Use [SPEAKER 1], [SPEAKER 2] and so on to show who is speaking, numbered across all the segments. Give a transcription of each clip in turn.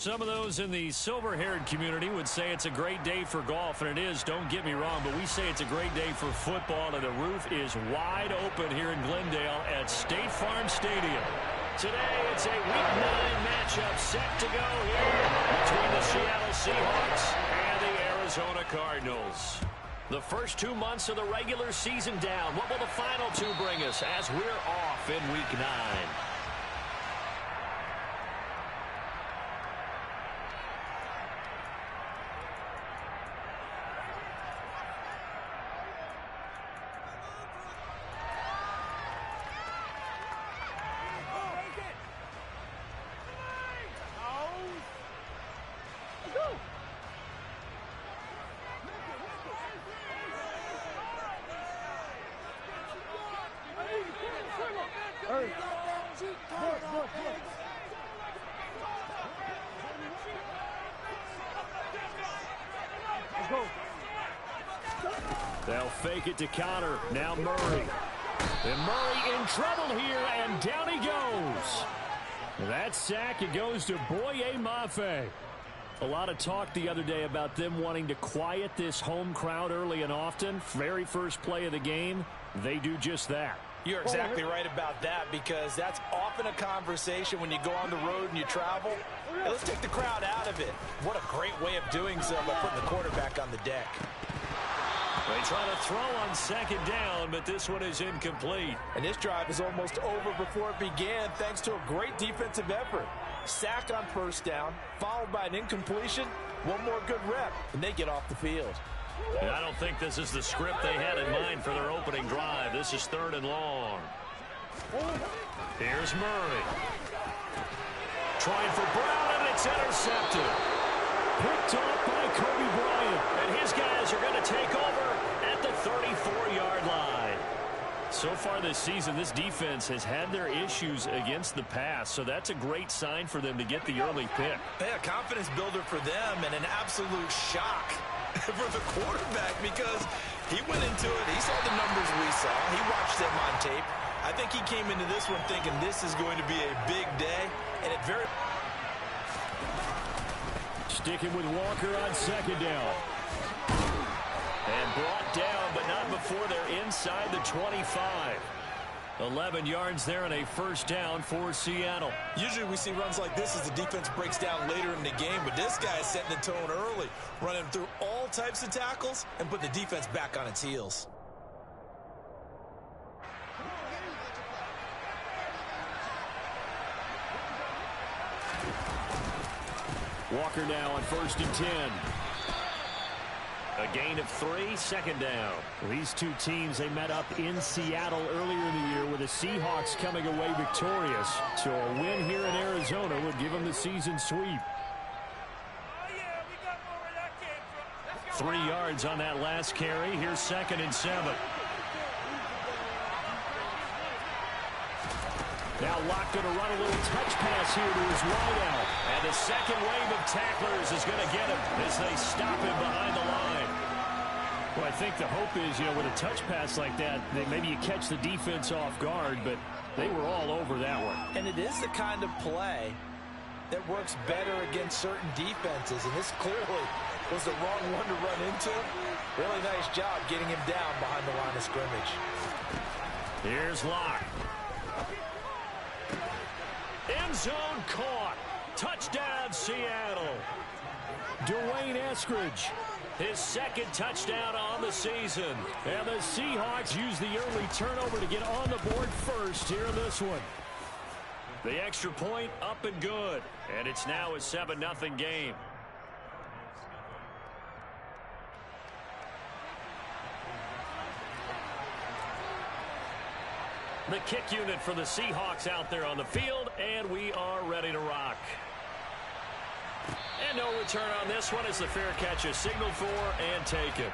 [SPEAKER 1] Some of those in the silver-haired community would say it's a great day for golf, and it is, don't get me wrong, but we say it's a great day for football, and the roof is wide open here in Glendale at State Farm Stadium. Today, it's a Week 9 matchup set to go here between the Seattle Seahawks and the Arizona Cardinals. The first 2 months of the regular season down. What will the final two bring us as we're off in Week 9? They'll fake it to Connor. Now Murray. And Murray in trouble here, and down he goes. That sack, it goes to Boye Mafe. A lot of talk the other day about them wanting to quiet this home crowd early and often. Very first play of the game, they do just that.
[SPEAKER 2] You're exactly right about that, because that's often a conversation when you go on the road and you travel. Hey, let's take the crowd out of it. What a great way of doing so by putting the quarterback on the deck.
[SPEAKER 1] They try to throw on second down, but this one is incomplete.
[SPEAKER 2] And this drive is almost over before it began thanks to a great defensive effort. Sack on first down, followed by an incompletion. One more good rep, and they get off the field.
[SPEAKER 1] And I don't think this is the script they had in mind for their opening drive. This is 3rd and long. Here's Murray. Trying for Brown, and it's intercepted. Picked off by Kobe Bryant. And his guys are going to take over at the 34-yard line. So far this season, this defense has had their issues against the pass, so that's a great sign for them to get the early pick.
[SPEAKER 2] Yeah, confidence builder for them, and an absolute shock for the quarterback, because he went into it. He saw the numbers we saw. He watched them on tape. I think he came into this one thinking this is going to be a big day, and it very...
[SPEAKER 1] Sticking with Walker on second down. And brought down, but not before they're inside the 25. 11 yards there and a first down for Seattle.
[SPEAKER 2] Usually we see runs like this as the defense breaks down later in the game, but this guy is setting the tone early, running through all types of tackles and putting the defense back on its heels.
[SPEAKER 1] Walker now on 1st and 10. A gain of 3, second down. These two teams, they met up in Seattle earlier in the year with the Seahawks coming away victorious. So a win here in Arizona would give them the season sweep. 3 yards on that last carry. Here's 2nd and 7. Now Locke going to run a little touch pass here to his wideout. And the second wave of tacklers is going to get him as they stop him behind the line. Well, I think the hope is, with a touch pass like that, maybe you catch the defense off guard, but they were all over that one.
[SPEAKER 2] And it is the kind of play that works better against certain defenses, and this clearly was the wrong one to run into. Really nice job getting him down behind the line of scrimmage.
[SPEAKER 1] Here's Locke. End zone caught. Touchdown, Seattle. Dwayne Eskridge, his 2nd touchdown on the season. And the Seahawks use the early turnover to get on the board first here in this one. The extra point up and good. And it's now a 7-0 game. The kick unit for the Seahawks out there on the field, and we are ready to rock. And no return on this one as the fair catch is signaled for and taken.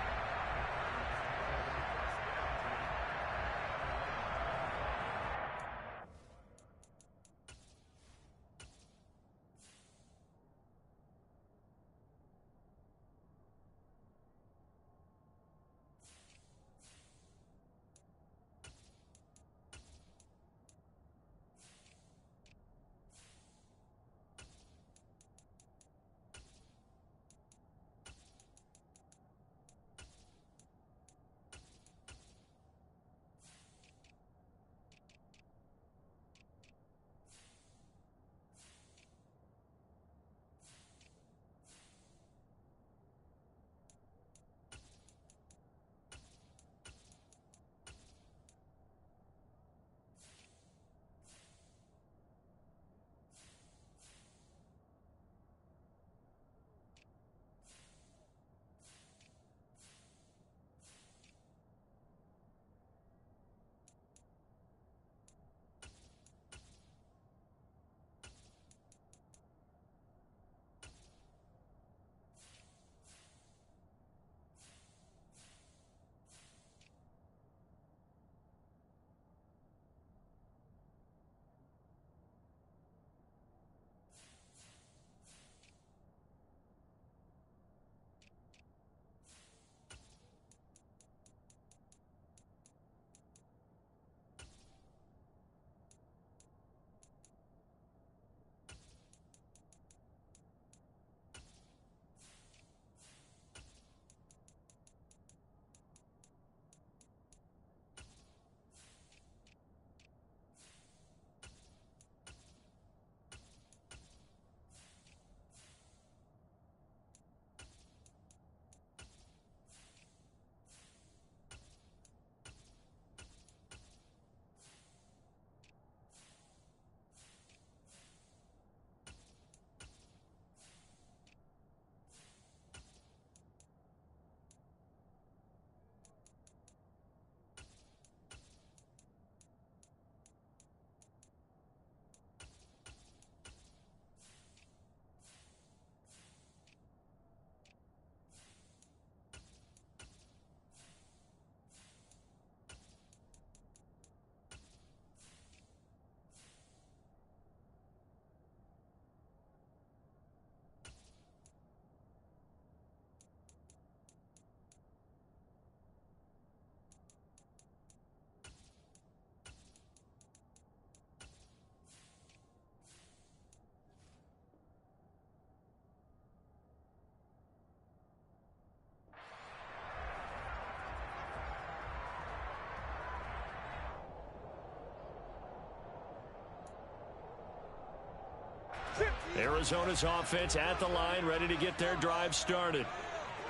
[SPEAKER 1] Arizona's offense at the line, ready to get their drive started.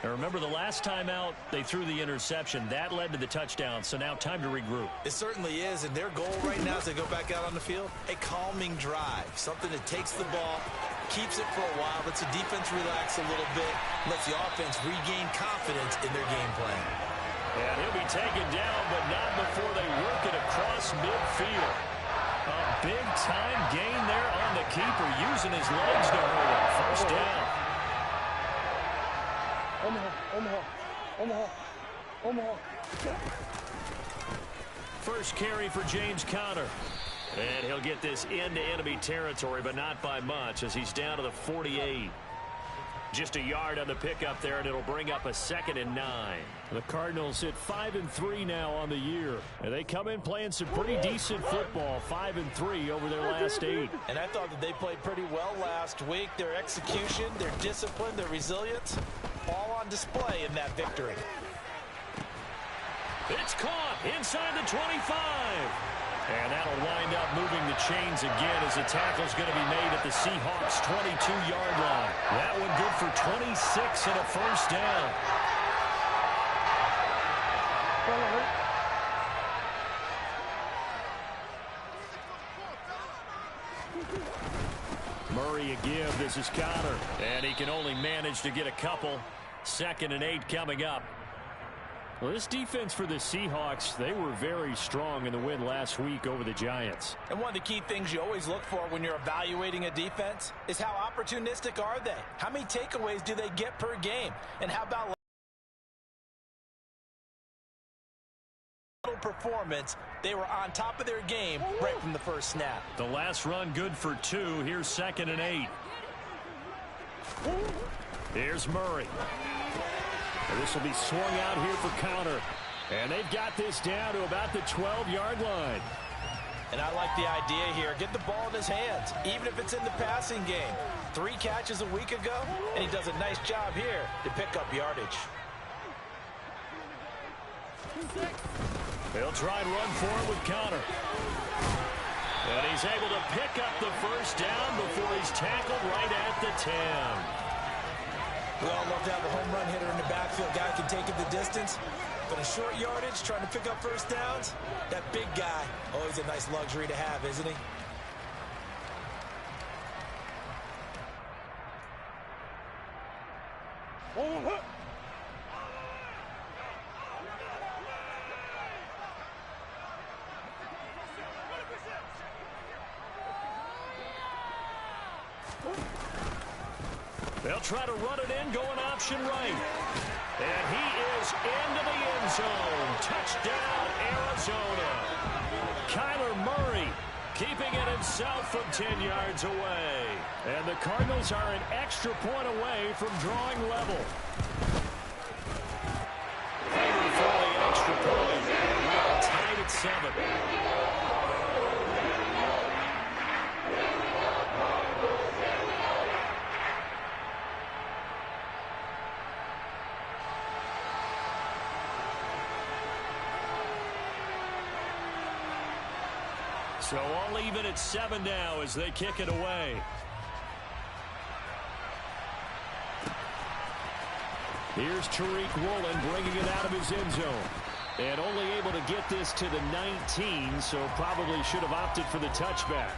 [SPEAKER 1] Now remember, the last time out, they threw the interception. That led to the touchdown, so now time to regroup.
[SPEAKER 2] It certainly is, and their goal right now as they go back out on the field, a calming drive, something that takes the ball, keeps it for a while, lets the defense relax a little bit, lets the offense regain confidence in their game plan.
[SPEAKER 1] And he'll be taken down, but not before they work it across midfield. A big-time gain there on the keeper, using his legs to hurt it. First down. Omaha. First carry for James Conner. And he'll get this into enemy territory, but not by much, as he's down to the 48. Just a yard on the pickup there, and it'll bring up a 2nd and 9. The Cardinals hit 5-3 now on the year. And they come in playing some pretty decent football, 5-3 over their last 8.
[SPEAKER 2] And I thought that they played pretty well last week. Their execution, their discipline, their resilience, all on display in that victory.
[SPEAKER 1] It's caught inside the 25. And that'll wind up moving the chains again as the tackle's going to be made at the Seahawks' 22-yard line. That one good for 26 and a first down. Murray a give. This is Conner. And he can only manage to get a couple. 2nd and 8 coming up. Well, this defense for the Seahawks, they were very strong in the win last week over the Giants.
[SPEAKER 2] And one of the key things you always look for when you're evaluating a defense is how opportunistic are they? How many takeaways do they get per game? And how about performance? They were on top of their game right from the first snap.
[SPEAKER 1] The last run good for 2. Here's 2nd and 8. Here's Murray. This will be swung out here for Conner. And they've got this down to about the 12-yard line.
[SPEAKER 2] And I like the idea here. Get the ball in his hands, even if it's in the passing game. 3 catches a week ago, and he does a nice job here to pick up yardage.
[SPEAKER 1] They'll try and run for it with Conner. And he's able to pick up the first down before he's tackled right at the 10.
[SPEAKER 2] We all love to have a home run hitter in the backfield. Guy can take it the distance. But in short yardage, trying to pick up first downs, that big guy, always a nice luxury to have, isn't he?
[SPEAKER 1] They'll try to run it in, going option right. And he is into the end zone. Touchdown, Arizona. Kyler Murray keeping it himself from 10 yards away. And the Cardinals are an extra point away from drawing level. Fighting for the extra point. We are tied at 7. So all even at 7 now as they kick it away. Here's Tariq Woolen bringing it out of his end zone. And only able to get this to the 19, so probably should have opted for the touchback.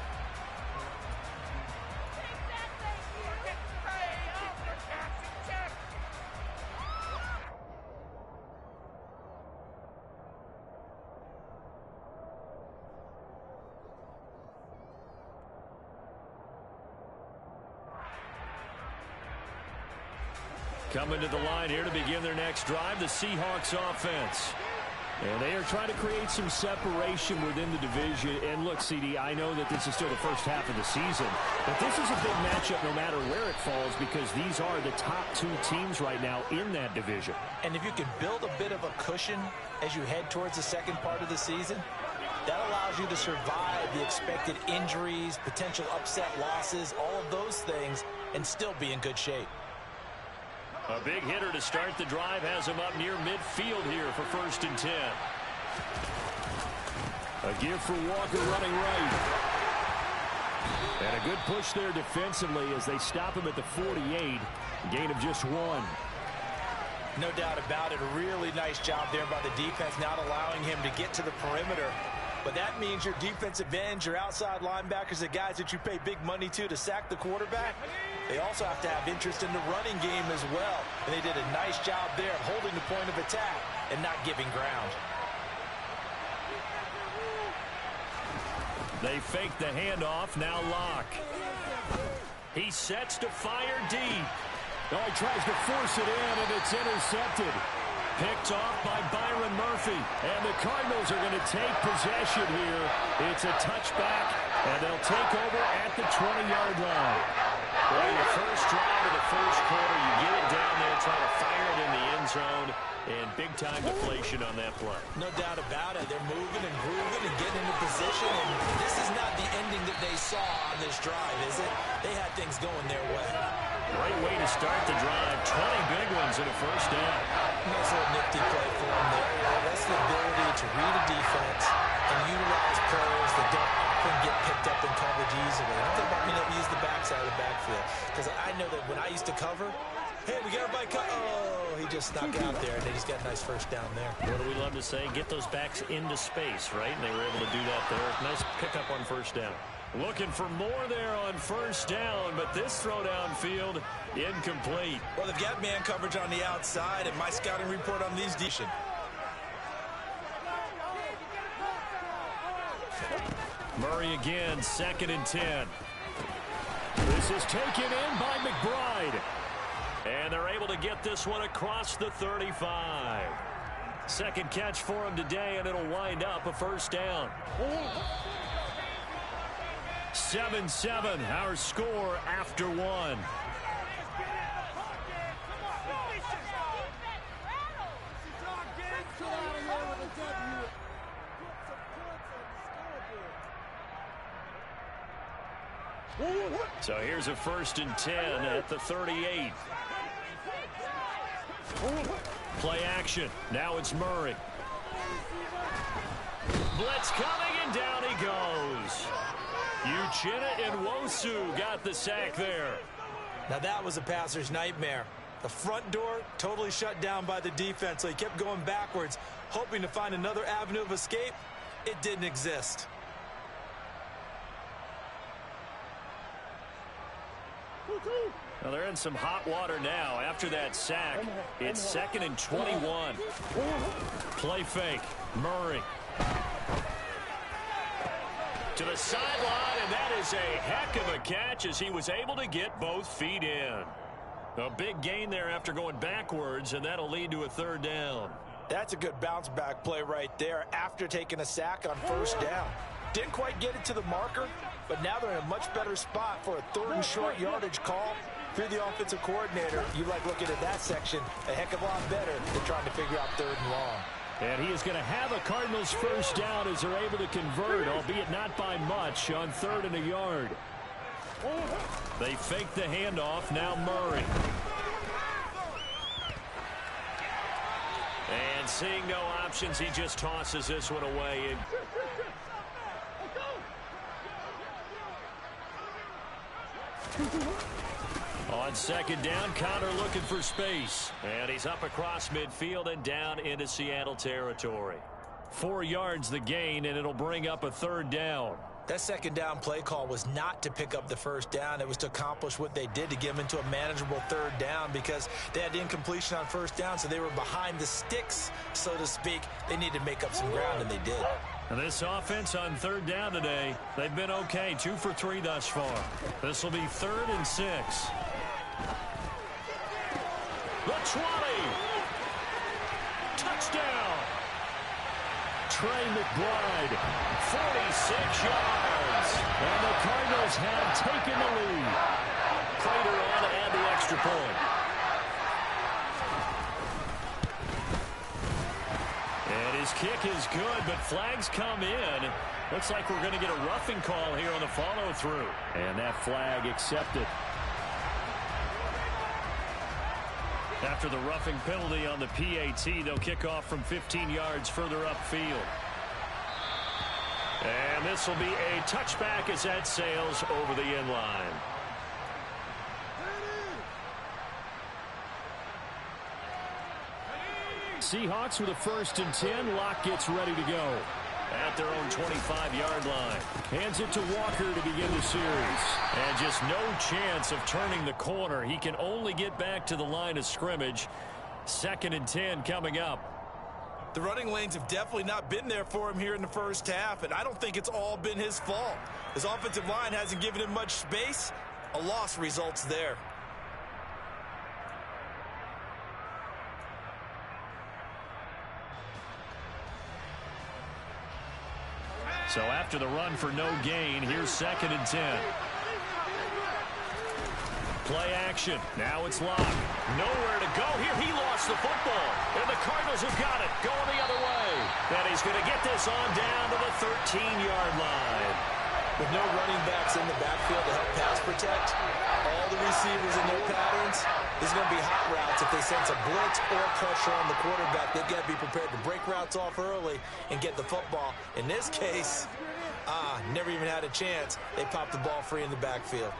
[SPEAKER 1] Coming to the line here to begin their next drive, the Seahawks offense. And they are trying to create some separation within the division. And look, CD, I know that this is still the first half of the season, but this is a big matchup no matter where it falls because these are the top 2 teams right now in that division.
[SPEAKER 2] And if you can build a bit of a cushion as you head towards the second part of the season, that allows you to survive the expected injuries, potential upset losses, all of those things, and still be in good shape.
[SPEAKER 1] A big hitter to start the drive has him up near midfield here for 1st and 10. A give for Walker running right. And a good push there defensively as they stop him at the 48. A gain of just 1.
[SPEAKER 2] No doubt about it. A really nice job there by the defense, not allowing him to get to the perimeter. But that means your defensive ends, your outside linebackers, the guys that you pay big money to sack the quarterback, they also have to have interest in the running game as well. And they did a nice job there of holding the point of attack and not giving ground.
[SPEAKER 1] They fake the handoff, now Lock. He sets to fire deep. Oh, he tries to force it in, and it's intercepted. Picked off by Byron Murphy. And the Cardinals are going to take possession here. It's a touchback, and they'll take over at the 20-yard line. Well, your first drive of the first quarter, you get it down there, try to fire it in the end zone, and big-time deflation on that play.
[SPEAKER 2] No doubt about it. They're moving and grooving and getting into position, and this is not the ending that they saw on this drive, is it? They had things going their way.
[SPEAKER 1] Great way to start the drive. 20 big ones in a first down.
[SPEAKER 2] Nice little nifty play for them there. That's the ability to read a defense and utilize players that don't often get picked up in coverage easily. I'm talking about being able to use the backside of the backfield. Because I know that when I used to cover, hey, we got everybody cut. Oh, he just snuck out there, and they just got a nice first down there.
[SPEAKER 1] What do we love to say? Get those backs into space, right? And they were able to do that there. Nice pickup on first down. Looking for more there on first down, but this throw downfield incomplete.
[SPEAKER 2] Well, they've got man coverage on the outside, and my scouting report on these defenses.
[SPEAKER 1] Murray again, 2nd and 10. This is taken in by McBride. And they're able to get this one across the 35. Second catch for him today, and it'll wind up a first down. 7-7, our score after 1. So here's a 1st and 10 at the 38. Play action. Now it's Murray. Blitz coming, and down he goes. Uchenna and Nwosu got the sack there.
[SPEAKER 2] Now that was a passer's nightmare. The front door totally shut down by the defense, so he kept going backwards, hoping to find another avenue of escape. It didn't exist.
[SPEAKER 1] Well, they're in some hot water now. After that sack, it's 2nd and 21. Play fake. Murray. To the sideline, and that is a heck of a catch as he was able to get both feet in. A big gain there after going backwards, and that'll lead to a 3rd down.
[SPEAKER 2] That's a good bounce-back play right there after taking a sack on first down. Didn't quite get it to the marker, but now they're in a much better spot for a 3rd and short yardage call. If you're the offensive coordinator, you like looking at that section a heck of a lot better than trying to figure out 3rd and long.
[SPEAKER 1] And he is going to have a Cardinals first down as they're able to convert, albeit not by much, on 3rd and a yard. They fake the handoff. Now Murray. And seeing no options, he just tosses this one away. On 2nd down, Connor looking for space. And he's up across midfield and down into Seattle territory. 4 yards the gain, and it'll bring up a 3rd down.
[SPEAKER 2] That 2nd down play call was not to pick up the first down. It was to accomplish what they did, to get them into a manageable 3rd down, because they had incompletion on first down, so they were behind the sticks, so to speak. They needed to make up some ground, and they did.
[SPEAKER 1] And this offense on 3rd down today, they've been okay, 2 for 3 thus far. This will be 3rd and 6. The 20. Touchdown. Trey McBride, 46 yards. And the Cardinals have taken the lead. Prater on to add the extra point. And his kick is good, but flags come in. Looks like we're going to get a roughing call here on the follow-through. And that flag accepted. After the roughing penalty on the PAT, they'll kick off from 15 yards further upfield. And this will be a touchback as that sails over the end line. Seahawks with a 1st and 10. Locke gets ready to go at their own 25-yard line. Hands it to Walker to begin the series. And just no chance of turning the corner. He can only get back to the line of scrimmage. 2nd and 10 coming up.
[SPEAKER 2] The running lanes have definitely not been there for him here in the first half, and I don't think it's all been his fault. His offensive line hasn't given him much space. A loss results there.
[SPEAKER 1] So after the run for no gain, here's 2nd and 10. Play action. Now it's Locke. Nowhere to go here. He lost the football. And the Cardinals have got it. Going the other way. And he's going to get this on down to the 13-yard line.
[SPEAKER 2] With no running backs in the backfield to help pass protect, all the receivers in their patterns, there's going to be hot routes. If they sense a blitz or pressure on the quarterback, they've got to be prepared to break routes off early and get the football. In this case, never even had a chance. They popped the ball free in the backfield.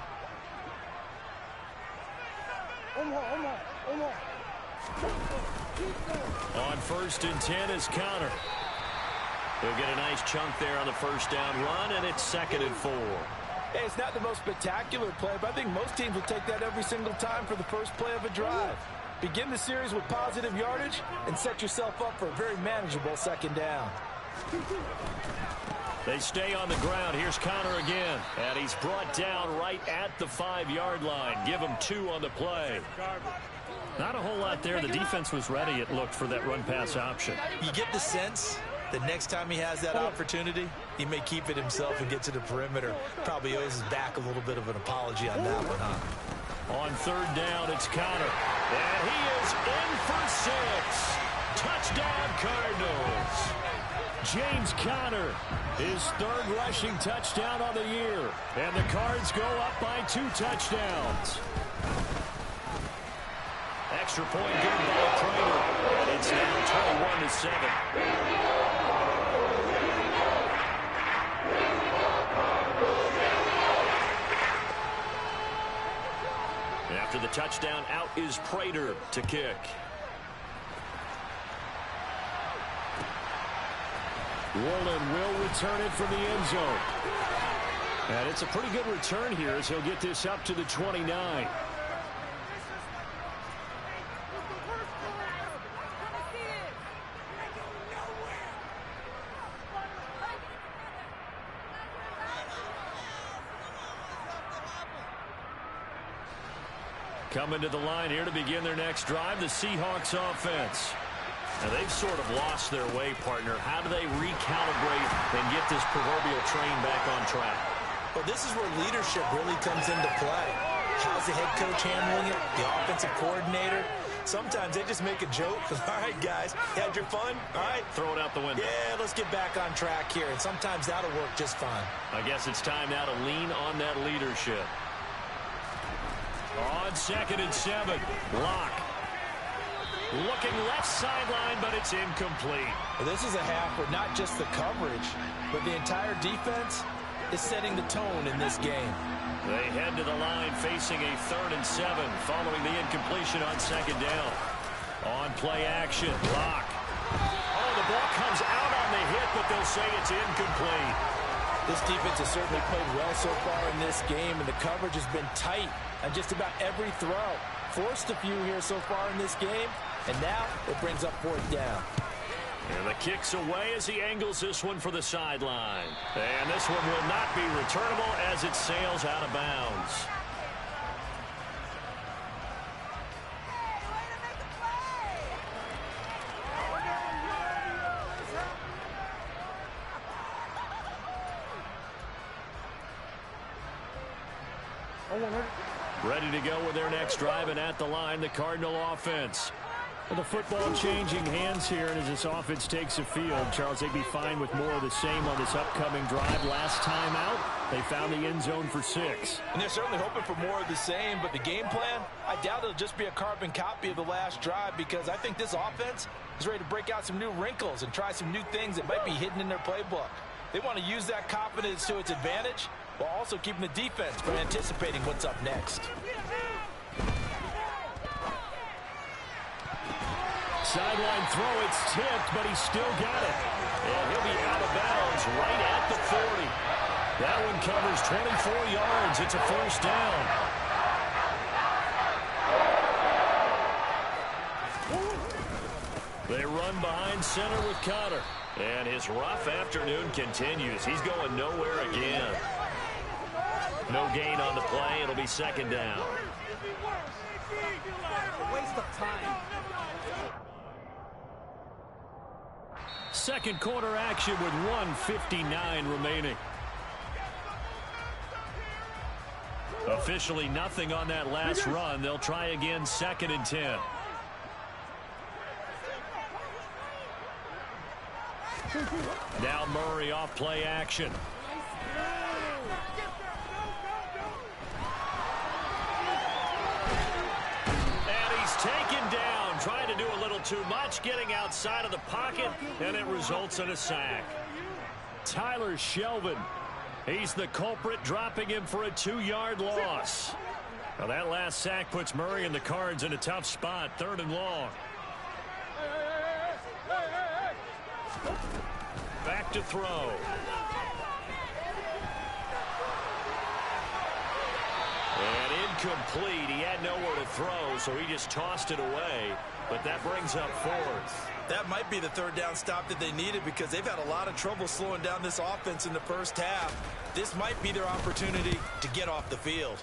[SPEAKER 1] On 1st and 10 is Connor. He'll get a nice chunk there on the first down run, and it's 2nd and 4.
[SPEAKER 3] Hey, it's not the most spectacular play, but I think most teams will take that every single time for the first play of a drive. Begin the series with positive yardage and set yourself up for a very manageable 2nd down.
[SPEAKER 1] They stay on the ground. Here's Connor again. And he's brought down right at the 5-yard line. Give him 2 on the play. Not a whole lot there. The defense was ready, it looked, for that run-pass option.
[SPEAKER 2] You get the sense that next time he has that opportunity, he may keep it himself and get to the perimeter. Probably owes his back a little bit of an apology on that one, huh?
[SPEAKER 1] On 3rd down, it's Connor. And he is in for 6. Touchdown, Cardinals. James Conner, his 3rd rushing touchdown on the year. And the Cards go up by 2 touchdowns. Extra point good by Prater. And it's now 21-7. After the touchdown, out is Prater to kick. Woolen will return it from the end zone. And it's a pretty good return here as he'll get this up to the 29. Coming to the line here to begin their next drive, the Seahawks offense. Now, they've sort of lost their way, partner. How do they recalibrate and get this proverbial train back on track?
[SPEAKER 2] Well, this is where leadership really comes into play. How's the head coach handling it? The offensive coordinator? Sometimes they just make a joke. All right, guys, you had your fun? All right.
[SPEAKER 1] Throw it out the window.
[SPEAKER 2] Yeah, let's get back on track here. And sometimes that'll work just fine.
[SPEAKER 1] I guess it's time now to lean on that leadership. On 2nd and 7, Locke. Looking left sideline, but it's incomplete.
[SPEAKER 3] Well, this is a half where not just the coverage, but the entire defense is setting the tone in this game.
[SPEAKER 1] They head to the line facing a 3rd and 7 following the incompletion on 2nd down. On play action, Locke. Oh, the ball comes out on the hit, but they'll say it's incomplete.
[SPEAKER 3] This defense has certainly played well so far in this game, and the coverage has been tight on just about every throw. Forced a few here so far in this game, and now it brings up 4th down.
[SPEAKER 1] And the kick's away as he angles this one for the sideline. And this one will not be returnable as it sails out of bounds. Ready to go with their next drive, and at the line, the Cardinal offense. Well, the football changing hands here, and as this offense takes the field, Charles, they'd be fine with more of the same on this upcoming drive. Last time out, they found the end zone for 6.
[SPEAKER 3] And they're certainly hoping for more of the same, but the game plan, I doubt it'll just be a carbon copy of the last drive, because I think this offense is ready to break out some new wrinkles and try some new things that might be hidden in their playbook. They want to use that confidence to its advantage while also keeping the defense from anticipating what's up next.
[SPEAKER 1] Sideline throw, it's tipped, but he's still got it. And he'll be out of bounds right at the 40. That one covers 24 yards. It's a first down. They run behind center with Connor. And his rough afternoon continues. He's going nowhere again. No gain on the play. It'll be second down.
[SPEAKER 4] Waste of time.
[SPEAKER 1] Second quarter action with 1:59 remaining. Officially nothing on that last run. They'll try again, 2nd and 10. Now Murray off play action. And he's taken down, trying to do a little too much, getting outside of the pocket, and it results in a sack. Tyler Shelvin, he's the culprit, dropping him for a 2-yard loss. Now that last sack puts Murray and the Cards in a tough spot, 3rd and long. Back to throw. And incomplete. He had nowhere to throw, so he just tossed it away. But that brings up 4th.
[SPEAKER 2] That might be the 3rd down stop that they needed because they've had a lot of trouble slowing down this offense in the first half. This might be their opportunity to get off the field.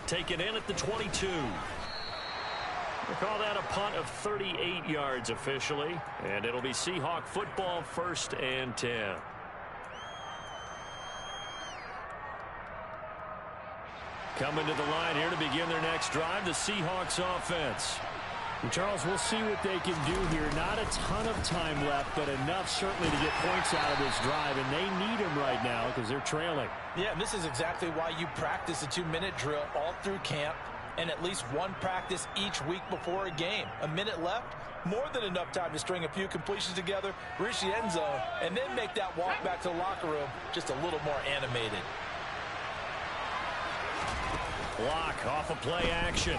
[SPEAKER 1] Taken in at the 22. We'll call that a punt of 38 yards officially. And it'll be Seahawk football, 1st and 10. Coming to the line here to begin their next drive, the Seahawks offense.
[SPEAKER 5] And Charles, we'll see what they can do here. Not a ton of time left, but enough certainly to get points out of this drive, and they need them right now because they're trailing.
[SPEAKER 3] Yeah, and this is exactly why you practice a 2-minute drill all through camp and at least one practice each week before a game. A minute left, more than enough time to string a few completions together, reach the end zone, and then make that walk back to the locker room just a little more animated.
[SPEAKER 1] Block off of play action.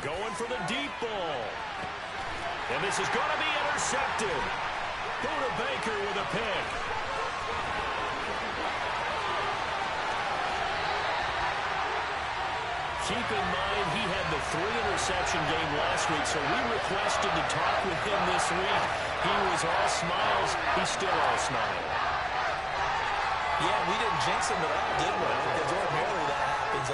[SPEAKER 1] Going for the deep ball. And this is going to be intercepted. Buda Baker with a pick. Keep in mind he had the 3-interception game last week, so we requested to talk with him this week. He was all smiles. He's still all smiles.
[SPEAKER 2] Yeah, we didn't jinx him at all, did we? Because ordinarily that happens.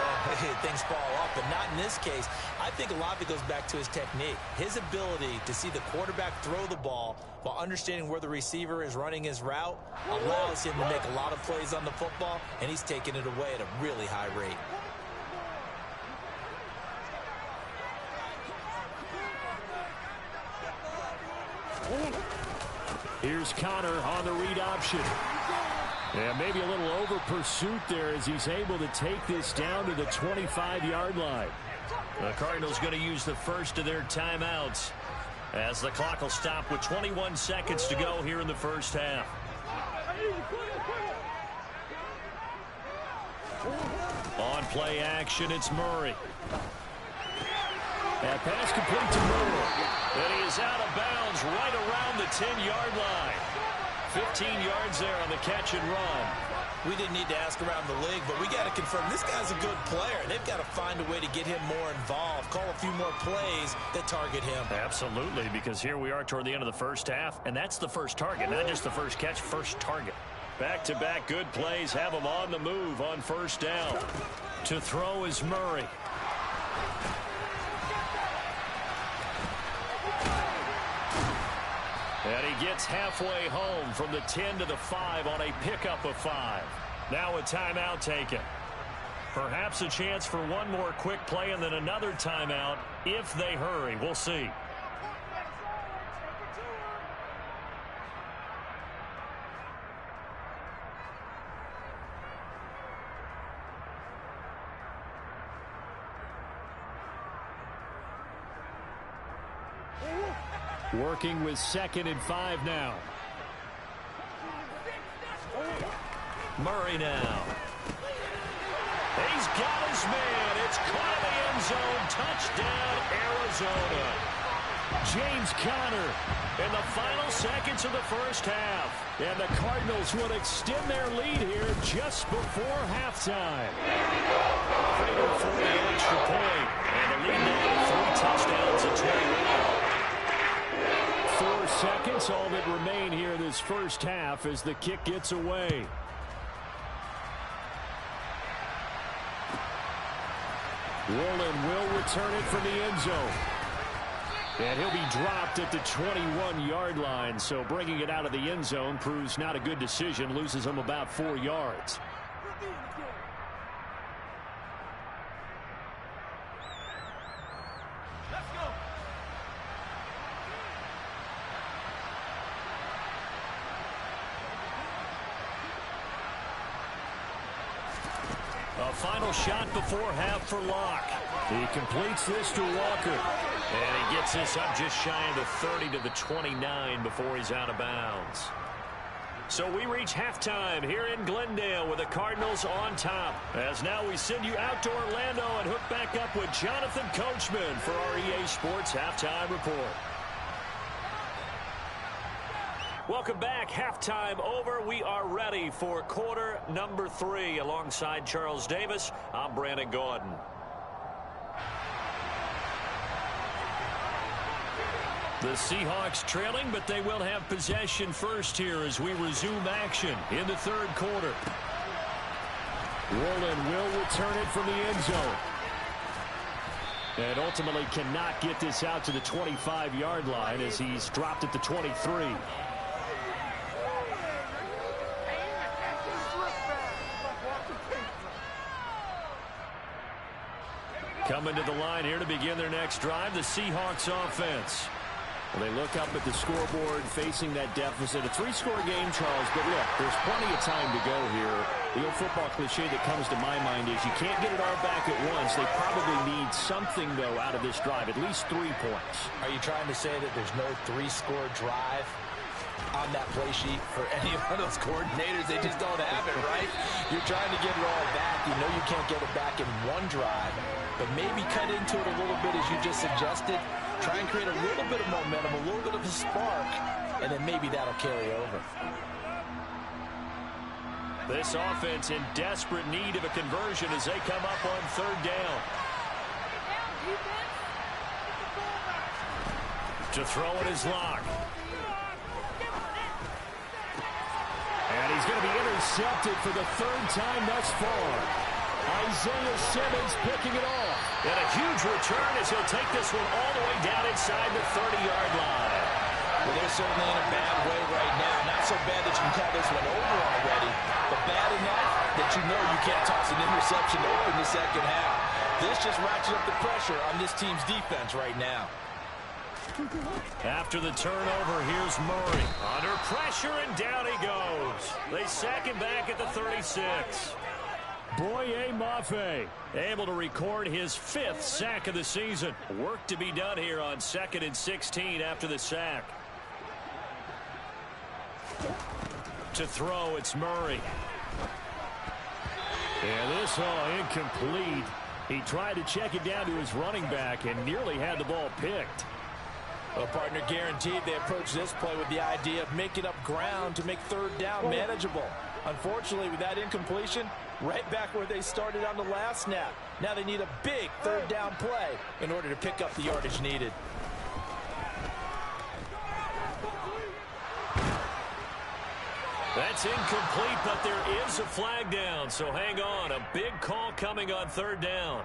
[SPEAKER 2] Things fall off, but not in this case. I think a lot of it goes back to his technique. His ability to see the quarterback throw the ball while understanding where the receiver is running his route allows him to make a lot of plays on the football, and he's taking it away at a really high rate.
[SPEAKER 1] Here's Connor on the read option. Yeah, maybe a little over pursuit there as he's able to take this down to the 25-yard line. The Cardinals going to use the first of their timeouts as the clock will stop with 21 seconds to go here in the first half. On play action, it's Murray. That pass complete to Murray. And he is out of bounds right around the 10-yard line. 15 yards there on the catch and run.
[SPEAKER 2] We didn't need to ask around the league, but we got to confirm this guy's a good player. They've got to find a way to get him more involved, call a few more plays that target him.
[SPEAKER 1] Absolutely, because here we are toward the end of the first half, and that's the first target, not just the first catch, first target. Back-to-back good plays have him on the move on first down. To throw is Murray. And he gets halfway home from the 10 to the 5 on a pickup of 5. Now a timeout taken. Perhaps a chance for one more quick play and then another timeout if they hurry. We'll see.
[SPEAKER 5] Working with 2nd and 5 now.
[SPEAKER 1] Murray now. He's got his man. It's caught in the end zone. Touchdown, Arizona.
[SPEAKER 5] James Conner in the final seconds of the first half. And the Cardinals would extend their lead here just before halftime.
[SPEAKER 1] Cradle for the extra point. And the lead now 3 touchdowns to 21.
[SPEAKER 5] 4 seconds, all that remain here this first half as the kick gets away. Woolen will return it from the end zone. And he'll be dropped at the 21-yard line, so bringing it out of the end zone proves not a good decision, loses him about 4 yards.
[SPEAKER 1] A final shot before half for Locke.
[SPEAKER 5] He completes this to Walker.
[SPEAKER 1] And he gets this up just shy of the 30 to the 29 before he's out of bounds. So we reach halftime here in Glendale with the Cardinals on top. As now we send you out to Orlando and hook back up with Jonathan Coachman for our EA Sports Halftime Report. Welcome back. Halftime over. We are ready for quarter number 3. Alongside Charles Davis, I'm Brandon Gordon. The Seahawks trailing, but they will have possession first here as we resume action in the third quarter.
[SPEAKER 5] Woolen will return it from the end zone. And ultimately cannot get this out to the 25-yard line as he's dropped at the 23.
[SPEAKER 1] Coming to the line here to begin their next drive, the Seahawks offense.
[SPEAKER 5] Well, they look up at the scoreboard facing that deficit. A 3-score game, Charles, but look, there's plenty of time to go here. The old football cliche that comes to my mind is you can't get it all back at once. They probably need something, though, out of this drive, at least 3 points.
[SPEAKER 3] Are you trying to say that there's no 3-score drive on that play sheet for any one of those coordinators? They just don't have it, right? You're trying to get it all back. You know you can't get it back in one drive, but maybe cut into it a little bit as you just suggested. Try and create a little bit of momentum, a little bit of a spark, and then maybe that'll carry over.
[SPEAKER 1] This offense in desperate need of a conversion as they come up on third down. To throw it is Locke.
[SPEAKER 5] And he's going to be intercepted for the 3rd time thus far. Isaiah Simmons picking it off.
[SPEAKER 1] And a huge return as he'll take this one all the way down inside the 30-yard line.
[SPEAKER 3] Well, they're certainly in a bad way right now. Not so bad that you can call this one over already, but bad enough that you know you can't toss an interception to open the second half. This just ratchets up the pressure on this team's defense right now.
[SPEAKER 1] After the turnover, here's Murray. Under pressure, and down he goes. They sack him back at the 36.
[SPEAKER 5] Boye Mafe
[SPEAKER 1] able to record his 5th sack of the season. Work to be done here on 2nd and 16 after the sack. To throw, it's Murray.
[SPEAKER 5] And this incomplete. He tried to check it down to his running back and nearly had the ball picked.
[SPEAKER 3] Well, partner, guaranteed they approach this play with the idea of making up ground to make third down manageable. Unfortunately, with that incompletion, right back where they started on the last snap. Now they need a big third down play in order to pick up the yardage needed.
[SPEAKER 1] That's incomplete, but there is a flag down, so hang on. A big call coming on third down.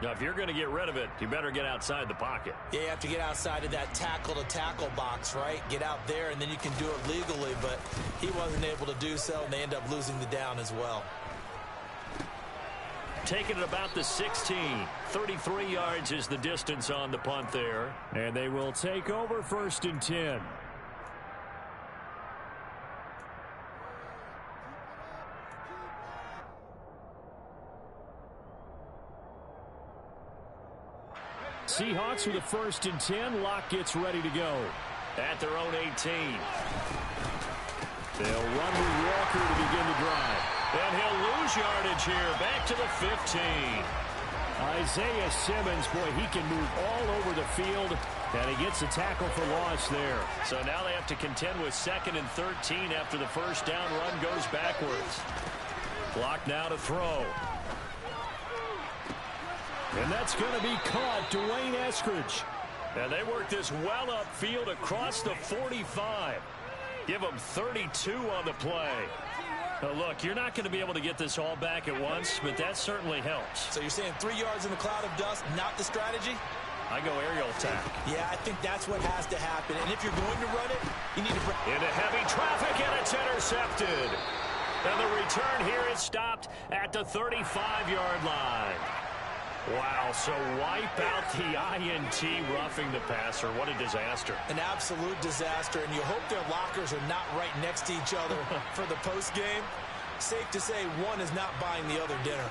[SPEAKER 1] Now, if you're going to get rid of it, you better get outside the pocket.
[SPEAKER 3] Yeah, you have to get outside of that tackle-to-tackle box, right? Get out there, and then you can do it legally, but he wasn't able to do so, and they end up losing the down as well.
[SPEAKER 1] Taking it about the 16. 33 yards is the distance on the punt there.
[SPEAKER 5] And they will take over 1st and 10. Seahawks with a 1st and 10. Locke gets ready to go.
[SPEAKER 1] at their own 18.
[SPEAKER 5] They'll run with Walker to begin the drive.
[SPEAKER 1] And he'll lose yardage here, back to the 15.
[SPEAKER 5] Isaiah Simmons, boy, he can move all over the field, and he gets a tackle for loss there.
[SPEAKER 1] So now they have to contend with 2nd and 13 after the first down run goes backwards. Clock now to throw.
[SPEAKER 5] And that's going to be caught. Dwayne Eskridge.
[SPEAKER 1] And they work this well upfield across the 45. Give them 32 on the play. Now look, you're not going to be able to get this all back at once, but that certainly helps.
[SPEAKER 3] So you're saying 3 yards in the cloud of dust, not the strategy?
[SPEAKER 1] I go aerial attack.
[SPEAKER 3] Yeah, I think that's what has to happen. And if you're going to run it, you need to...
[SPEAKER 1] Into heavy traffic, and it's intercepted. And the return here is stopped at the 35-yard line. Wow, so wipe out the INT roughing the passer. What a disaster.
[SPEAKER 3] An absolute disaster, and you hope their lockers are not right next to each other for the postgame. Safe to say one is not buying the other dinner.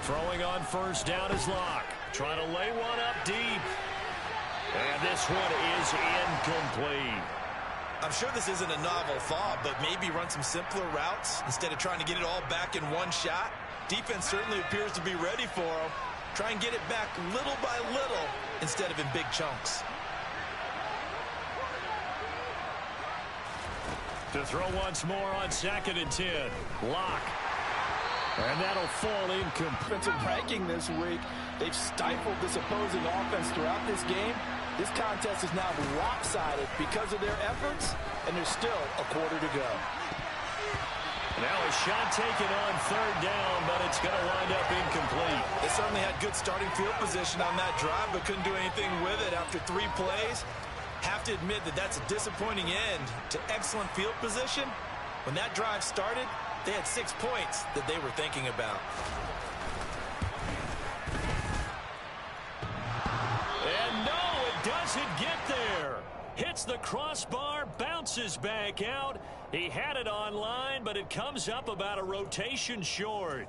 [SPEAKER 1] Throwing on first down is Locke. Trying to lay one up deep. And this one is incomplete.
[SPEAKER 2] I'm sure this isn't a novel thought, but maybe run some simpler routes instead of trying to get it all back in one shot. Defense certainly appears to be ready for them. Try and get it back little by little instead of in big chunks.
[SPEAKER 1] To throw once more on 2nd and 10. Locke. And that'll fall incomplete.
[SPEAKER 3] Defensive ranking this week. They've stifled this opposing offense throughout this game. This contest is now lopsided because of their efforts, and there's still a quarter to go.
[SPEAKER 1] Now a shot taken on 3rd down, but it's going to wind up incomplete.
[SPEAKER 2] They certainly had good starting field position on that drive, but couldn't do anything with it after 3 plays. Have to admit that that's a disappointing end to excellent field position. When that drive started, they had 6 points that they were thinking about.
[SPEAKER 1] And no, it doesn't get there. Hits the crossbar, bounces back out. He had it online, but it comes up about a rotation short.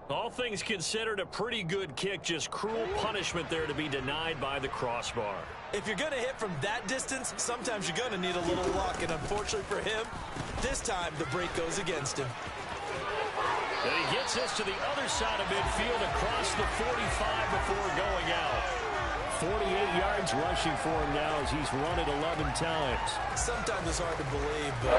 [SPEAKER 1] All things considered, a pretty good kick. Just cruel punishment there to be denied by the crossbar.
[SPEAKER 2] If you're going to hit from that distance, sometimes you're going to need a little luck. And unfortunately for him, this time the break goes against him.
[SPEAKER 1] And he gets us to the other side of midfield across the 45 before going out.
[SPEAKER 5] 48 yards rushing for him now as he's run it 11 times.
[SPEAKER 2] Sometimes it's hard to believe, but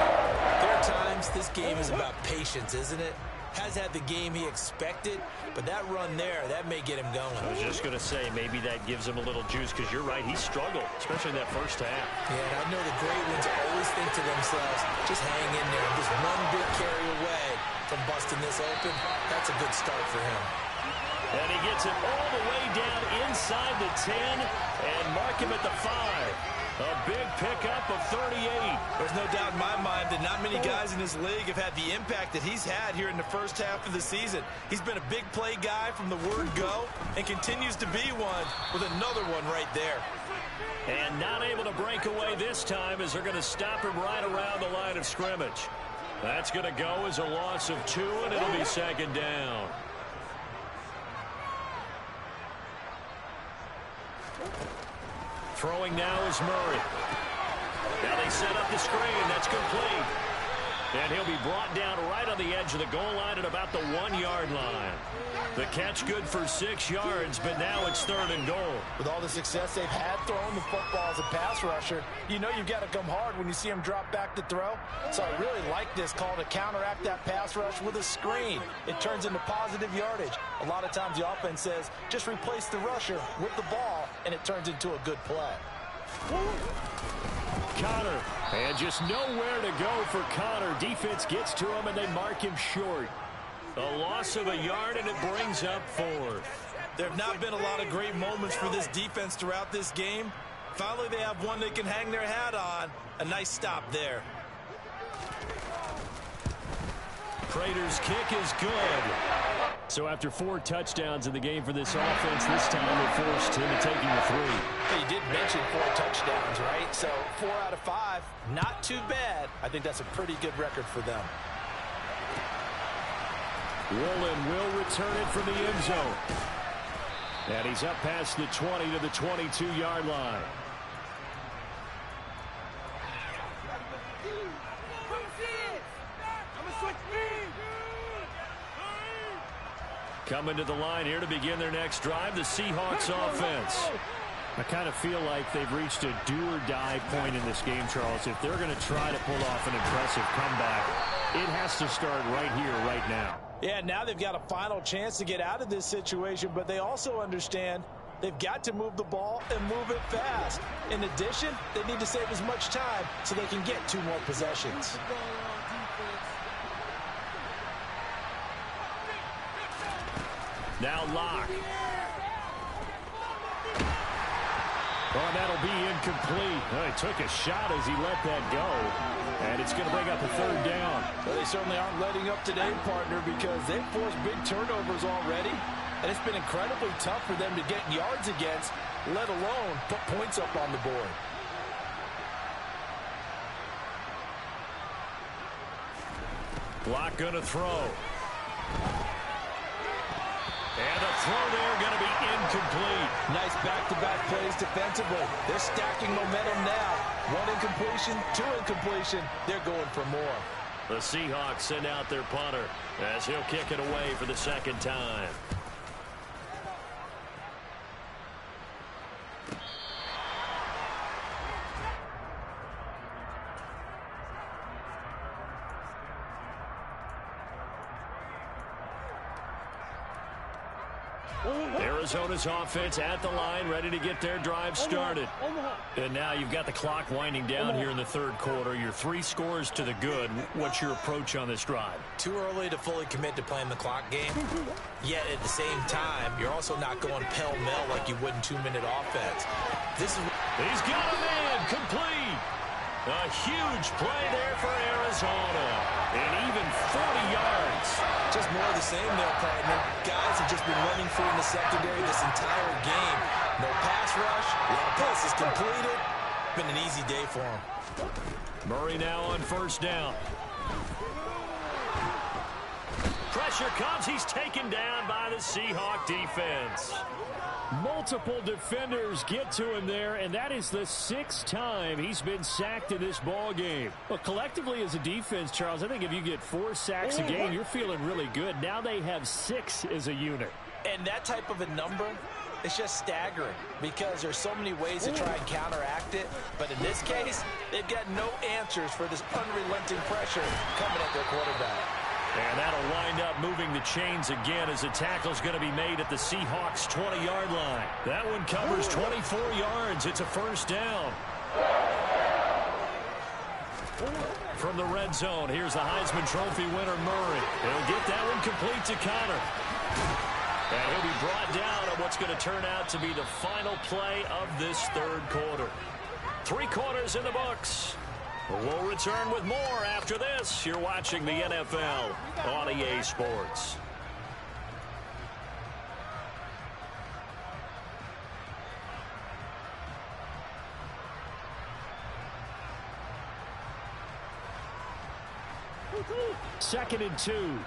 [SPEAKER 2] there are times this game is about patience, isn't it? Has had the game he expected, but that run there, that may get him going.
[SPEAKER 1] I was just going to say, maybe that gives him a little juice, because you're right, he struggled, especially in that first half.
[SPEAKER 2] Yeah, and I know the great ones always think to themselves, just hang in there, just one big carry away from busting this open. That's a good start for him.
[SPEAKER 1] And he gets it all the way down inside the 10 and mark him at the 5. A big pickup of 38.
[SPEAKER 2] There's no doubt in my mind that not many guys in this league have had the impact that he's had here in the first half of the season. He's been a big play guy from the word go and continues to be one with another one right there.
[SPEAKER 1] And not able to break away this time as they're going to stop him right around the line of scrimmage. That's going to go as a loss of 2, and it'll be 2nd down. Throwing now is Murray. Now they set up the screen. That's complete. And he'll be brought down right on the edge of the goal line at about the 1-yard line. The catch good for 6 yards, but now it's 3rd and goal.
[SPEAKER 3] With all the success they've had throwing the football as a pass rusher, you know you've got to come hard when you see him drop back to throw. So I really like this call to counteract that pass rush with a screen. It turns into positive yardage. A lot of times the offense says, just replace the rusher with the ball, and it turns into a good play.
[SPEAKER 5] Connor, and just nowhere to go for Connor. Defense gets to him, and they mark him short.
[SPEAKER 1] A loss of a yard, and it brings up 4th.
[SPEAKER 2] There have not been a lot of great moments for this defense throughout this game. Finally, they have one they can hang their hat on. A nice stop there.
[SPEAKER 1] Prater's kick is good.
[SPEAKER 5] So after 4 touchdowns in the game for this offense, this time they forced him to taking the 3.
[SPEAKER 3] Hey, you did mention 4 touchdowns, right? So 4 out of 5, not too bad. I think that's a pretty good record for them.
[SPEAKER 5] Woolen will return it from the end zone.
[SPEAKER 1] And he's up past the 20 to the 22-yard line. Coming to the line here to begin their next drive, the Seahawks offense. I kind of feel like they've reached a do-or-die point in this game, Charles. If they're going to try to pull off an impressive comeback, it has to start right here, right now.
[SPEAKER 3] Yeah, now they've got a final chance to get out of this situation, but they also understand they've got to move the ball and move it fast. In addition, they need to save as much time so they can get 2 more possessions.
[SPEAKER 1] Now Locke. Oh, that'll be incomplete. Oh, he took a shot as he let that go. And it's going to bring up a 3rd down.
[SPEAKER 3] Well, they certainly aren't letting up today, partner, because they've forced big turnovers already. And it's been incredibly tough for them to get yards against, let alone put points up on the board.
[SPEAKER 1] Locke going to throw. And the throw there going to be incomplete.
[SPEAKER 3] Nice back-to-back plays defensively. They're stacking momentum now. 1 incompletion, 2 incompletion. They're going for more.
[SPEAKER 1] The Seahawks send out their punter as he'll kick it away for the 2nd time. Arizona's offense at the line, ready to get their drive started. And now you've got the clock winding down here in the 3rd quarter. You're 3 scores to the good. What's your approach on this drive?
[SPEAKER 2] Too early to fully commit to playing the clock game. Yet at the same time, you're also not going pell-mell like you would in 2-minute offense.
[SPEAKER 1] He's got a man complete. A huge play there for Arizona. And even 40 yards.
[SPEAKER 2] Just more of the same there, partner. Guys have just been running free in the secondary this entire game. No pass rush, a lot of passes completed. Been an easy day for him.
[SPEAKER 1] Murray now on 1st down. Pressure comes. He's taken down by the Seahawk defense. Multiple defenders get to him there, and that is the 6th time he's been sacked in this ball game. Well, collectively as a defense, Charles, I think if you get 4 sacks a game, you're feeling really good. Now they have 6 as a unit.
[SPEAKER 3] And that type of a number, it's just staggering because there's so many ways to try and counteract it. But in this case, they've got no answers for this unrelenting pressure coming at their quarterback.
[SPEAKER 1] And that'll wind up moving the chains again as the tackle's going to be made at the Seahawks' 20-yard line. That one covers 24 yards. It's a 1st down. From the red zone, here's the Heisman Trophy winner, Murray. He'll get that one complete to Connor. And he'll be brought down on what's going to turn out to be the final play of this 3rd quarter. 3 quarters in the books. We'll return with more after this. You're watching the NFL on EA Sports. Second and 2.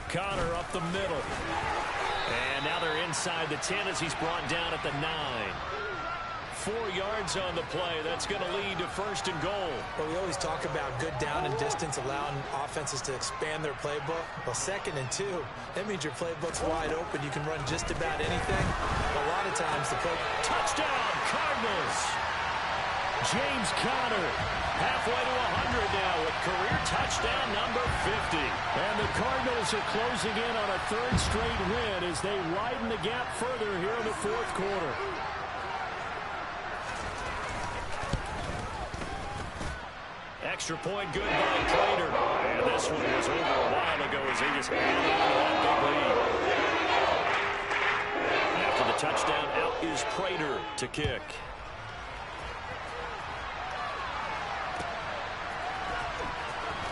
[SPEAKER 1] Connor up the middle. And now they're inside the 10 as he's brought down at the 9. 4 yards on the play. That's going to lead to 1st and goal.
[SPEAKER 2] Well, we always talk about good down and distance, allowing offenses to expand their playbook. Well, 2nd and 2, that means your playbook's wide open. You can run just about anything. A lot of times the play...
[SPEAKER 1] Touchdown, Cardinals! James Conner, halfway to 100 now with career touchdown number 50. And the Cardinals are closing in on a 3rd straight win as they widen the gap further here in the 4th quarter. Extra point good by Prater. And this one was over a while ago as he just held on to that big lead. After the touchdown, out is Prater to kick.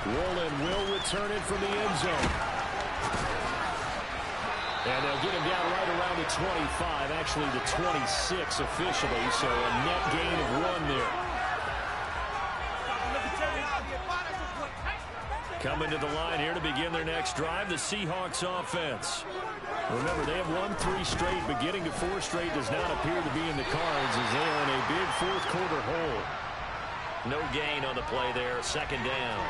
[SPEAKER 1] Woolen will return it from the end zone. And they'll get him down right around the 25, actually the 26 officially, so a net gain of 1 there. Coming to the line here to begin their next drive, the Seahawks offense. Remember, they have won 3 straight, but getting to 4 straight does not appear to be in the cards as they are in a big fourth-quarter hole. No gain on the play there, second down.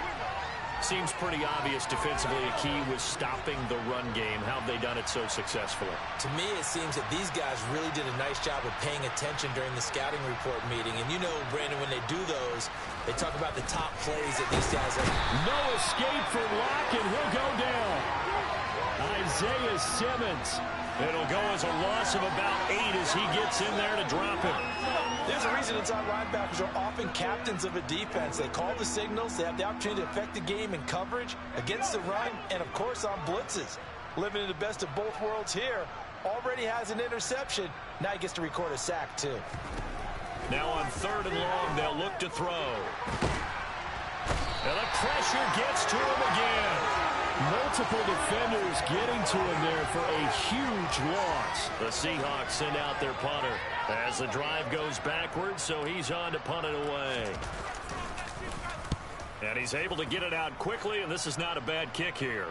[SPEAKER 1] Seems pretty obvious defensively a key was stopping the run game. How have they done it so successfully?
[SPEAKER 3] To me, it seems that these guys really did a nice job of paying attention during the scouting report meeting. And you know, Brandon, when they do those, they talk about the top plays that these guys have.
[SPEAKER 5] No escape for Locke, and he'll go down. Isaiah Simmons.
[SPEAKER 1] It'll go as a loss of about 8 as he gets in there to drop him.
[SPEAKER 3] There's a reason inside linebackers are often captains of a defense. They call the signals. They have the opportunity to affect the game in coverage, against the run, and, of course, on blitzes. Living in the best of both worlds here. Already has an interception. Now he gets to record a sack, too.
[SPEAKER 1] Now on 3rd and long, they'll look to throw. And the pressure gets to him again.
[SPEAKER 5] Multiple defenders getting to him there for a huge loss.
[SPEAKER 1] The Seahawks send out their punter as the drive goes backwards, so he's on to punt it away. And he's able to get it out quickly, and this is not a bad kick here.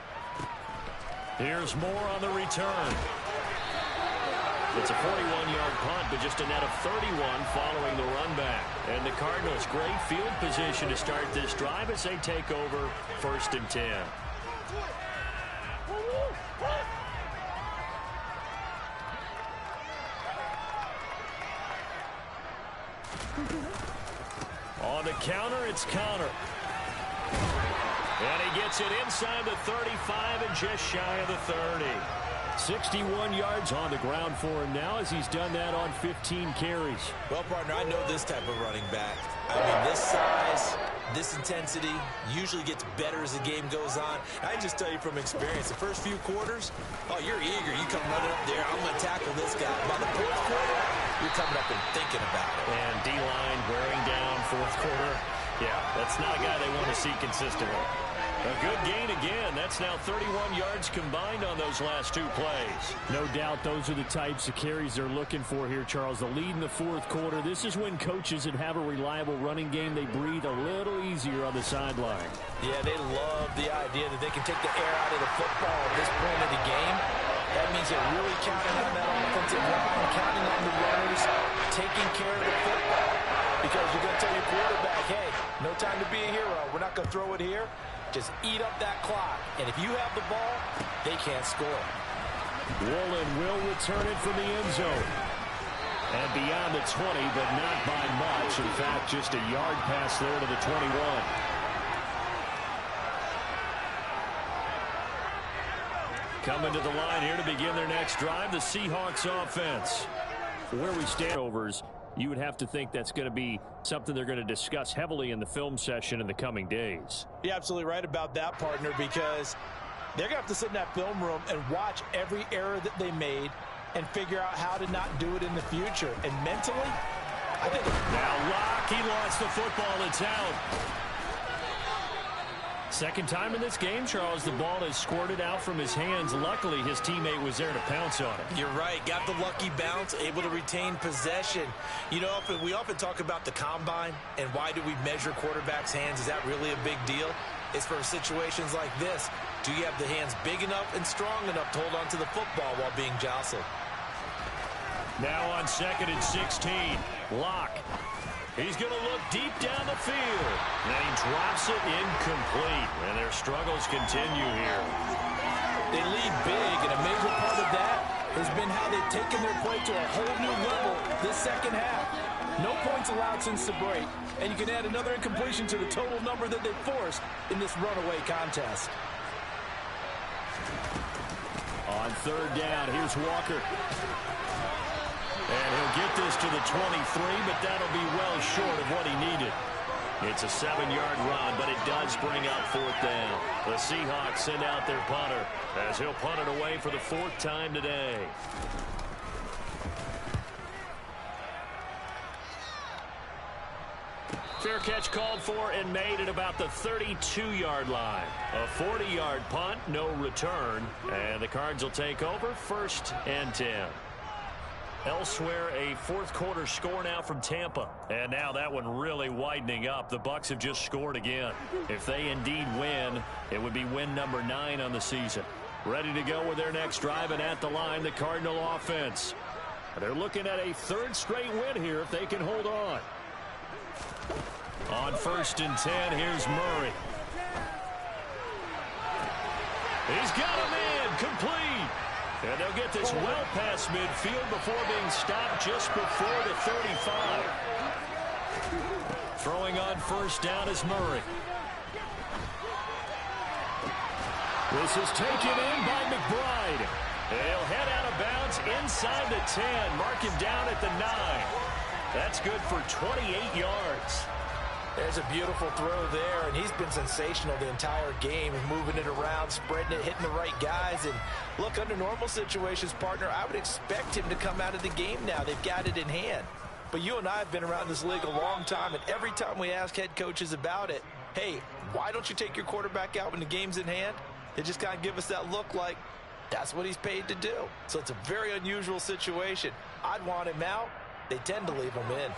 [SPEAKER 1] Here's more on the return. It's a 41-yard punt, but just a net of 31 following the run back. And the Cardinals, great field position to start this drive as they take over 1st and 10. On the counter, it's Connor. And he gets it inside the 35 and just shy of the 30.
[SPEAKER 5] 61 yards on the ground for him now as he's done that on 15 carries.
[SPEAKER 3] Well, partner, I know this type of running back. I mean, this size, this intensity usually gets better as the game goes on. I just tell you from experience, the first few quarters, oh, you're eager. You come running up there, I'm going to tackle this guy. By the 4th quarter, you're coming up and thinking about it.
[SPEAKER 1] And D-line wearing down 4th quarter. Yeah, that's not a guy they want to see consistently. A good gain again. That's now 31 yards combined on those last 2 plays.
[SPEAKER 5] No doubt those are the types of carries they're looking for here, Charles. The lead in the 4th quarter. This is when coaches that have a reliable running game, they breathe a little easier on the sideline.
[SPEAKER 3] Yeah, they love the idea that they can take the air out of the football at this point of the game. That means they're really counting on that offensive line, counting on the runners, taking care of the football. Because you're going to tell your quarterback, hey, no time to be a hero. We're not going to throw it here. Just eat up that clock. And if you have the ball, they can't score.
[SPEAKER 5] Woolen will return it from the end zone. And beyond the 20, but not by much. In fact, just a yard pass there to the 21.
[SPEAKER 1] Coming to the line here to begin their next drive, the Seahawks offense.
[SPEAKER 5] Where we stand overs, you would have to think that's going to be something they're going to discuss heavily in the film session in the coming days.
[SPEAKER 3] You're absolutely right about that, partner, because they're going to have to sit in that film room and watch every error that they made and figure out how to not do it in the future. And mentally, I think...
[SPEAKER 1] Now Locke, he lost the football. It's out.
[SPEAKER 5] Second time in this game, Charles, the ball has squirted out from his hands. Luckily, his teammate was there to pounce on it.
[SPEAKER 3] You're right. Got the lucky bounce, able to retain possession. You know, we often talk about the combine and why do we measure quarterbacks' hands. Is that really a big deal? It's for situations like this. Do you have the hands big enough and strong enough to hold on to the football while being jostled?
[SPEAKER 1] Now on 2nd and 16, Locke. He's going to look deep down the field. And he drops it incomplete. And their struggles continue here.
[SPEAKER 3] They lead big, and a major part of that has been how they've taken their play to a whole new level this second half. No points allowed since the break. And you can add another incompletion to the total number that they've forced in this runaway contest.
[SPEAKER 5] On 3rd down, here's Walker.
[SPEAKER 1] And he'll get this to the 23, but that'll be well short of what he needed. It's a 7-yard run, but it does bring up 4th down. The Seahawks send out their punter as he'll punt it away for the 4th time today. Fair catch called for and made at about the 32-yard line. A 40-yard punt, no return, and the Cards will take over 1st and 10. Elsewhere, a fourth quarter score now from Tampa. And now that one really widening up. The Bucs have just scored again. If they indeed win, it would be win number 9 on the season. Ready to go with their next drive, and at the line, the Cardinal offense. They're looking at a third straight win here if they can hold on. On 1st and 10, here's Murray. He's got a man complete. And they'll get this well past midfield before being stopped just before the 35. Throwing on 1st down is Murray. This is taken in by McBride. He'll head out of bounds inside the 10. Mark him down at the 9. That's good for 28 yards.
[SPEAKER 3] There's a beautiful throw there, and he's been sensational the entire game, moving it around, spreading it, hitting the right guys. And look, under normal situations, partner, I would expect him to come out of the game now. They've got it in hand. But you and I have been around this league a long time, and every time we ask head coaches about it, hey, why don't you take your quarterback out when the game's in hand? They just kind of give us that look like that's what he's paid to do. So it's a very unusual situation. I'd want him out. They tend to leave him in.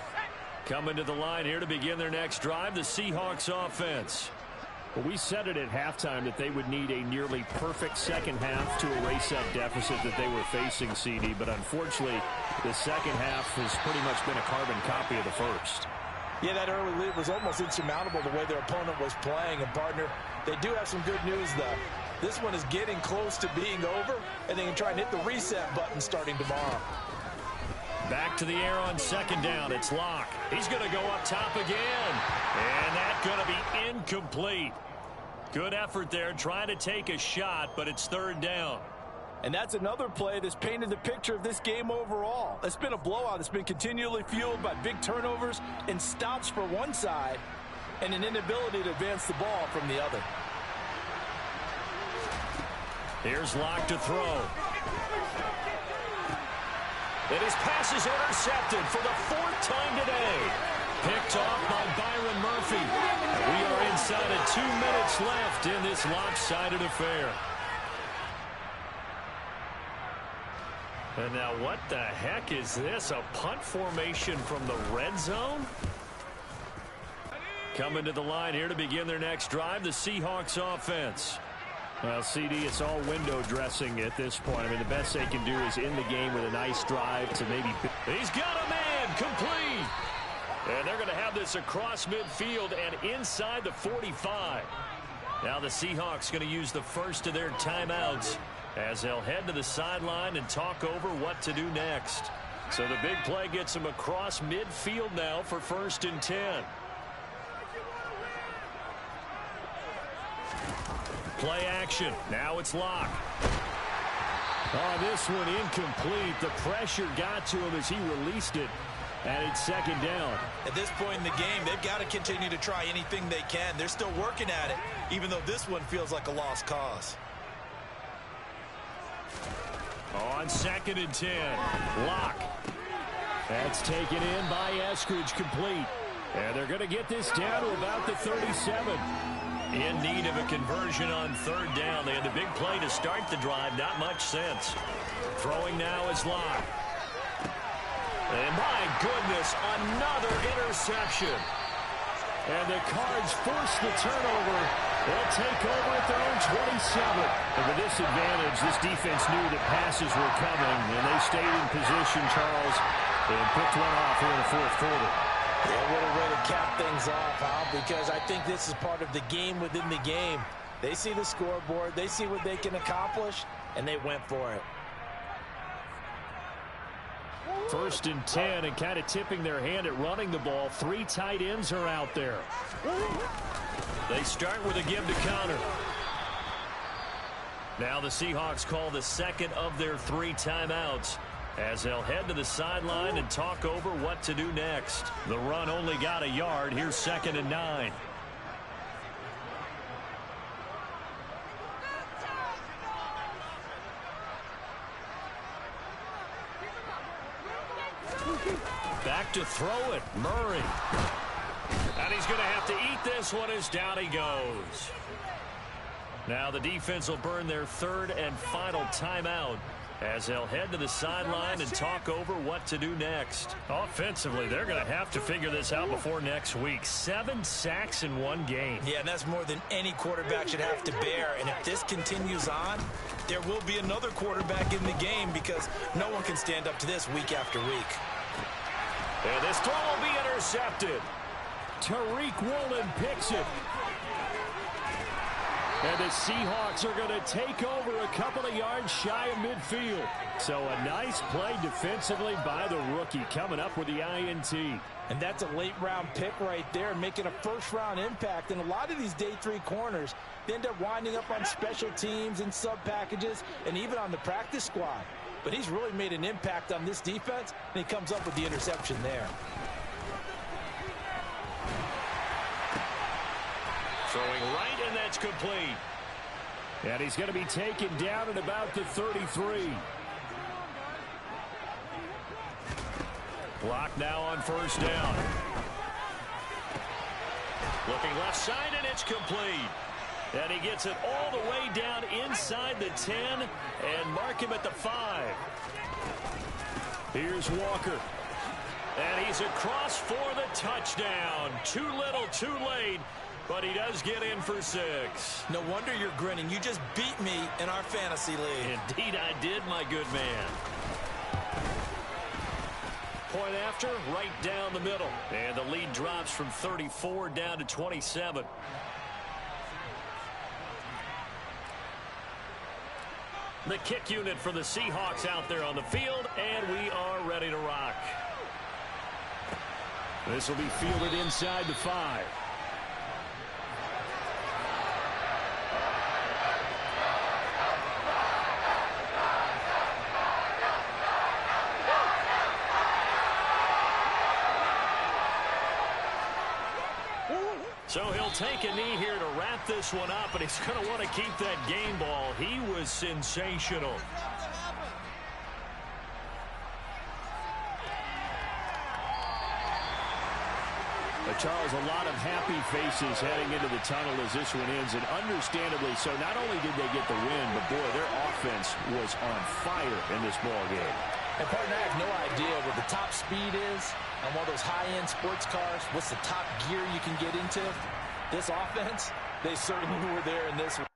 [SPEAKER 1] Coming to the line here to begin their next drive, the Seahawks offense.
[SPEAKER 5] Well, we said it at halftime that they would need a nearly perfect second half to erase that deficit that they were facing, CD. But unfortunately, the second half has pretty much been a carbon copy of the first.
[SPEAKER 3] Yeah, that early lead was almost insurmountable the way their opponent was playing. And, partner, they do have some good news, though. This one is getting close to being over, and they can try and hit the reset button starting tomorrow.
[SPEAKER 1] Back to the air on 2nd down. It's Locke. He's going to go up top again. And that's going to be incomplete. Good effort there trying to take a shot, but it's 3rd down.
[SPEAKER 3] And that's another play that's painted the picture of this game overall. It's been a blowout. It's been continually fueled by big turnovers and stops for one side and an inability to advance the ball from the other.
[SPEAKER 1] Here's Locke to throw. And his pass is intercepted for the 4th time today. Picked off by Byron Murphy. We are inside of 2 minutes left in this lopsided affair. And now what the heck is this? A punt formation from the red zone? Coming to the line here to begin their next drive, the Seahawks offense. Well, CD, it's all window dressing at this point. I mean, the best they can do is in the game with a nice drive to maybe... He's got a man complete. And they're going to have this across midfield and inside the 45. Now the Seahawks going to use the first of their timeouts as they'll head to the sideline and talk over what to do next. So the big play gets them across midfield now for 1st and 10. Play action. Now it's Locke. Oh, this one incomplete. The pressure got to him as he released it. And it's 2nd down.
[SPEAKER 2] At this point in the game, they've got to continue to try anything they can. They're still working at it, even though this one feels like a lost cause.
[SPEAKER 1] On 2nd and 10, Locke. That's taken in by Eskridge, complete. And they're going to get this down to about the 37. In need of a conversion on 3rd down. They had the big play to start the drive. Not much sense. Throwing now is Locke. And my goodness, another interception. And the Cards force the turnover. They'll take over at their own 27. And with this advantage, this defense knew that passes were coming, and they stayed in position, Charles, and picked one off here in the 4th quarter.
[SPEAKER 3] Yeah, what a way to cap things off, huh? Because I think this is part of the game within the game. They see the scoreboard, they see what they can accomplish, and they went for it.
[SPEAKER 1] 1st and 10, and kind of tipping their hand at running the ball. 3 tight ends are out there. They start with a give to Connor. Now the Seahawks call the 2nd of their 3 timeouts as they'll head to the sideline and talk over what to do next. The run only got a yard. Here's 2nd and 9. Back to throw it, Murray. And he's going to have to eat this one as down he goes. Now the defense will burn their 3rd and final timeout as they'll head to the sideline and talk over what to do next. Offensively, they're going to have to figure this out before next week. 7 sacks in one game.
[SPEAKER 2] Yeah, and that's more than any quarterback should have to bear. And if this continues on, there will be another quarterback in the game because no one can stand up to this week after week.
[SPEAKER 1] And this throw will be intercepted. Tariq Woolen picks it. And the Seahawks are going to take over a couple of yards shy of midfield. So a nice play defensively by the rookie coming up with the INT.
[SPEAKER 3] And that's a late-round pick right there, making a first-round impact. And a lot of these day 3 corners, they end up winding up on special teams and sub-packages and even on the practice squad. But he's really made an impact on this defense, and he comes up with the interception there.
[SPEAKER 1] Throwing right, and that's complete. And he's going to be taken down at about the 33. Block now on first down. Looking left side, and it's complete. And he gets it all the way down inside the 10 and mark him at the 5. Here's Walker. And he's across for the touchdown. Too little, too late. But he does get in for 6.
[SPEAKER 2] No wonder you're grinning. You just beat me in our fantasy league.
[SPEAKER 1] Indeed I did, my good man. Point after, right down the middle. And the lead drops from 34 down to 27. The kick unit for the Seahawks out there on the field, and we are ready to rock. This will be fielded inside the 5. So he'll take a knee here to wrap this one up, and he's going to want to keep that game ball. He was sensational. Charles, a lot of happy faces heading into the tunnel as this one ends, and understandably so. Not only did they get the win, but boy, their offense was on fire in this ball game.
[SPEAKER 3] And partner, I have no idea what the top speed is on one of those high-end sports cars. What's the top gear you can get into? This offense, they certainly were there in this one.